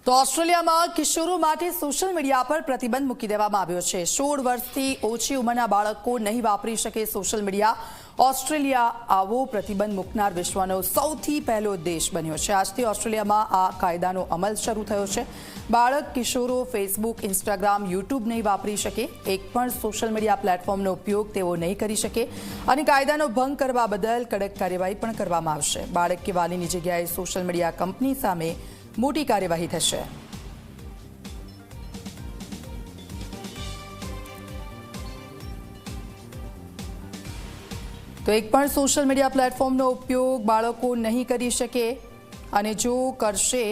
તો ઓસ્ટ્રેલિયામાં કિશોરો માટે સોશિયલ મીડિયા પર પ્રતિબંધ મૂકી દેવામાં આવ્યો છે। 16 વર્ષથી ઓછી ઉંમરના બાળકો નહીં વાપરી શકે સોશિયલ મીડિયા। ઓસ્ટ્રેલિયા આવો પ્રતિબંધ મૂકનાર વિશ્વનો સૌથી પહેલો દેશ બન્યો છે। આજથી ઓસ્ટ્રેલિયામાં આ કાયદાનો અમલ શરૂ થયો છે। બાળક કિશોરો ફેસબુક, ઇન્સ્ટાગ્રામ, યુટ્યુબ નહીં વાપરી શકે। એક પણ સોશિયલ મીડિયા પ્લેટફોર્મનો ઉપયોગ તેઓ નહીં કરી શકે અને કાયદાનો ભંગ કરવા બદલ કડક કાર્યવાહી પણ કરવામાં આવશે। બાળક કે વાલીની જગ્યાએ સોશિયલ મીડિયા કંપની સામે મોટી કાર્યવાહી થશે। તો એક પણ સોશિયલ મીડિયા પ્લેટફોર્મનો ઉપયોગ બાળકો નહીં કરી શકે અને જો કરશે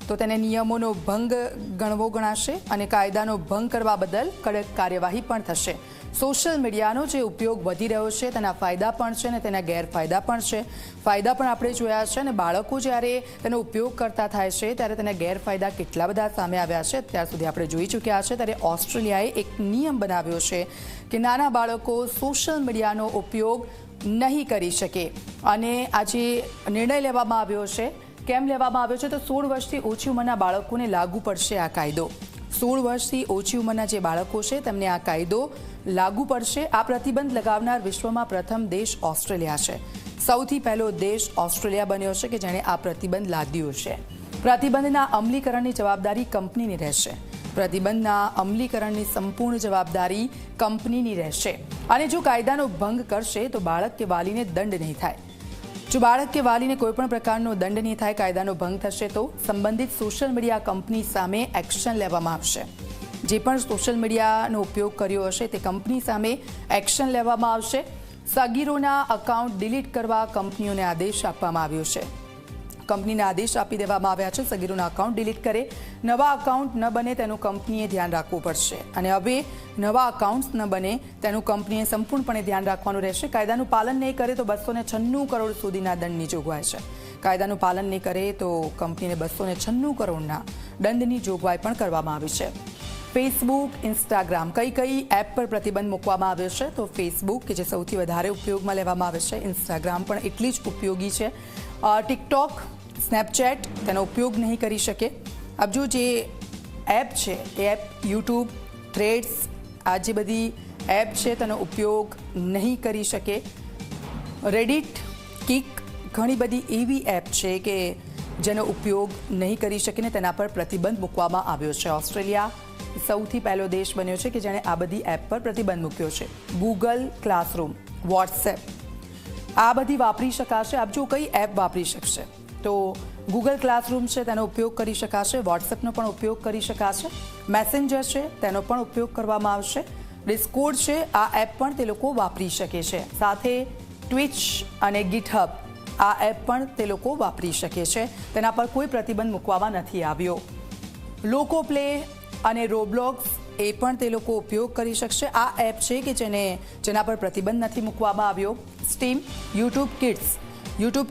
તો તેને નિયમોનો ભંગ ગણવો ગણાશે અને કાયદાનો ભંગ કરવા બદલ કડક કાર્યવાહી પણ થશે। સોશિયલ મીડિયાનો જે ઉપયોગ વધી રહ્યો છે તેના ફાયદા પણ છે અને તેના ગેરફાયદા પણ છે। ફાયદા પણ આપણે જોયા છે અને બાળકો જ્યારે તેનો ઉપયોગ કરતા થાય છે ત્યારે તેના ગેરફાયદા કેટલા બધા સામે આવ્યા છે અત્યાર સુધી આપણે જોઈ ચૂક્યા છે। ત્યારે ઓસ્ટ્રેલિયાએ એક નિયમ બનાવ્યો છે કે નાના બાળકો સોશિયલ મીડિયાનો ઉપયોગ નહીં કરી શકે અને આજે નિર્ણય લેવામાં આવ્યો છે। કેમ લેવામાં આવ્યો છે તો 16 વર્ષથી ઓછી ઉંમરના બાળકોને લાગુ પડશે આ કાયદો। 16 વર્ષથી ઓછી ઉંમરના જે બાળકો છે તેમને આ કાયદો લાગુ પડશે। આ પ્રતિબંધ લગાવનાર વિશ્વમાં પ્રથમ દેશ ઓસ્ટ્રેલિયા છે। સૌથી પહેલો દેશ ઓસ્ટ્રેલિયા બન્યો છે કે જેણે આ પ્રતિબંધ લાદ્યો છે। પ્રતિબંધના અમલીકરણની જવાબદારી કંપનીની રહેશે। પ્રતિબંધના અમલીકરણની સંપૂર્ણ જવાબદારી કંપનીની રહેશે અને જો કાયદાનો ભંગ કરશે તો બાળક કે વાલીને દંડ નહીં થાય। જો બાળક કે વાલીને કોઈપણ પ્રકારનો દંડ નહીં થાય, કાયદાનો ભંગ થશે તો સંબંધિત સોશિયલ મીડિયા કંપની સામે એક્શન લેવામાં આવશે। જે પણ સોશિયલ મીડિયાનો ઉપયોગ કર્યો હશે તે કંપની સામે એક્શન લેવામાં આવશે। સગીરોના અકાઉન્ટ ડિલીટ કરવા કંપનીઓને આદેશ આપવામાં આવ્યો છે। કંપનીને આદેશ આપી દેવામાં આવ્યા છે સગીરોના અકાઉન્ટ ડિલીટ કરે। નવા અકાઉન્ટ ન બને તેનું કંપનીએ ધ્યાન રાખવું પડશે અને હવે નવા અકાઉન્ટ્સ ન બને તેનું કંપનીએ સંપૂર્ણપણે ધ્યાન રાખવાનું રહેશે। કાયદાનું પાલન નહીં કરે તો 296 કરોડ સુધીના દંડની જોગવાઈ છે। કાયદાનું પાલન નહીં કરે તો કંપનીને 296 કરોડના દંડની જોગવાઈ પણ કરવામાં આવી છે। ફેસબુક, ઇન્સ્ટાગ્રામ કઈ એપ પર પ્રતિબંધ મૂકવામાં આવ્યો છે તો ફેસબુક કે જે સૌથી વધારે ઉપયોગમાં લેવામાં આવે છે, ઇન્સ્ટાગ્રામ પણ એટલી જ ઉપયોગી છે। ટિકટોક, સ્નેપચેટ તેનો ઉપયોગ નહીં કરી શકે। अब जो જે એપ છે એ એપ યુટ્યુબ, થ્રેડ્સ આ જે બધી એપ છે તેનો ઉપયોગ નહીં કરી શકે। રેડિટ, કિક ઘણી બધી એવી એપ છે કે જેનો ઉપયોગ નહીં કરી શકે ને તેના પર પ્રતિબંધ મૂકવામાં આવ્યો છે। ઓસ્ટ્રેલિયા સૌથી પહેલો દેશ બન્યો છે કે જેણે આ બધી એપ પર પ્રતિબંધ મૂક્યો છે। ગૂગલ ક્લાસરૂમ, વોટ્સએપ આ બધી વાપરી શકાશે। આપ જો કઈ એપ વાપરી શકશે તો ગૂગલ ક્લાસરૂમ છે તેનો ઉપયોગ કરી શકાશે। વોટ્સએપનો પણ ઉપયોગ કરી શકાશે। મેસેન્જર છે તેનો પણ ઉપયોગ કરવામાં આવશે। ડિસ્કોર્ડ છે આ એપ પણ તે લોકો વાપરી શકે છે। સાથે ટ્વિચ અને ગિટહબ આ એપ પણ તે લોકો વાપરી શકે છે। તેના પર કોઈ પ્રતિબંધ મૂકવામાં નથી આવ્યો। લોકો પ્લે અને રોબ્લોક્સ એ પણ તે લોકો ઉપયોગ કરી શકશે। આ એપ છે કે જેના પર પ્રતિબંધ નથી મૂકવામાં આવ્યો। સ્ટીમ, યુટ્યુબ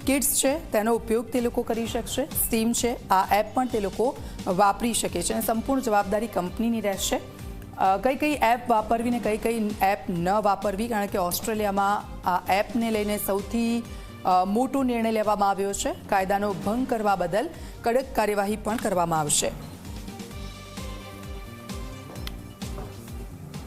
કિડ્સ છે તેનો ઉપયોગ તે લોકો કરી શકશે। સ્ટીમ છે આ એપ પણ તે લોકો વાપરી શકે છે અને સંપૂર્ણ જવાબદારી કંપનીની રહેશે। કઈ એપ વાપરવી ને કઈ એપ ન વાપરવી, કારણ કે ઓસ્ટ્રેલિયામાં આ એપને લઈને સૌથી મોટો નિર્ણય લેવામાં આવ્યો છે। કાયદાનો ભંગ કરવા બદલ કડક કાર્યવાહી પણ કરવામાં આવશે।